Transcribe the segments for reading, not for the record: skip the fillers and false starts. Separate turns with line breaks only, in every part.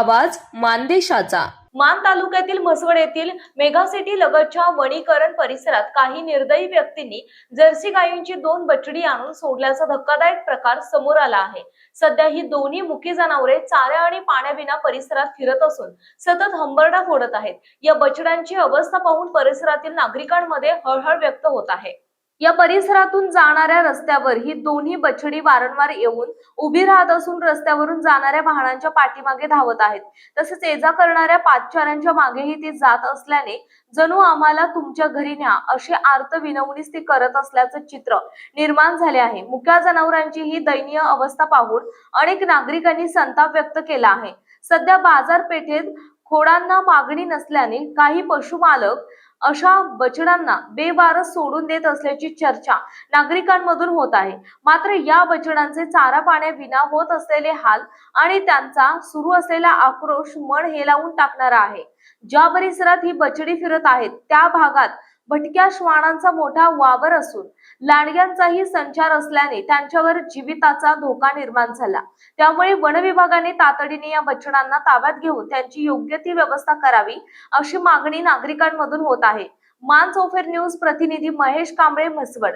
आवाज मानदेशाचा।
मान तालुक्यातील म्हसवड येथील मेगासिटी लगतच्या वनीकरण परिसरात काही निर्दयी व्यक्तींनी जर्सी गायींची 2 बछडी आणून सोडल्याचा धक्कादायक प्रकार समोर आला आहे। सध्या ही दोन्ही मुकी जनावरे चाऱ्या आणि पाण्याविना परिसरात फिरत असून सतत हंबरडा फोडत आहेत। या बछड्यांची अवस्था पाहून परिसरातील नागरिकांमध्ये हळहळ व्यक्त होत आहे। या परिसरातून जाणाऱ्या रस्त्यावर ही दोन्ही बछडी वारंवार येऊन उभी राहत असून रस्त्यावरून जाणाऱ्या वाहनांच्या पाठीमागे धावत आहेत। तसेच ये-जा करणाऱ्या पादचाऱ्यांच्या मागेही ती जात असल्याने जणू आम्हाला तुमच्या घरी न्या अशी आर्त विनवणीच ती करत असल्याचं चित्र निर्माण झाले आहे। मुक्या जनावरांची ही दयनीय अवस्था पाहून अनेक नागरिकांनी संताप व्यक्त केला आहे। सध्या बाजारपेठेत खोडांना मागणी नसल्याने काही पशुमालक अशा बछड्यांना बेवारस सोडून देत असल्याची चर्चा नागरिकांमधून होत आहे। मात्र या बछड्यांचे चारा पाण्याविना होत असलेले हाल आणि त्यांचा सुरू असलेला आक्रोश मन हेलावून टाकणारा आहे। ज्या परिसरात ही बछडी फिरत आहेत त्या भागात भटक्या श्वानांचा मोठा वावर असून लांडग्यांचाही संचार असल्याने त्यांच्यावर जीविताचा धोका निर्माण झाला। त्यामुळे वन विभागाने तातडीने या बछड्यांना ताब्यात घेऊन त्यांची योग्य ती व्यवस्था करावी अशी मागणी नागरिकांमधून होत आहे। मानसोफेर न्यूज प्रतिनिधी महेश कांबळे, म्हसवड।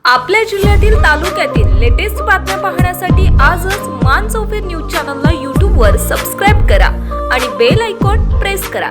आपल्या जिल्ह्यातील तालुक्यातील लेटेस्ट बातम्या पाहण्यासाठी आजच मानसोफेर न्यूज चॅनलला YouTube वर सबस्क्राइब करा आणि बेल आयकॉन प्रेस करा।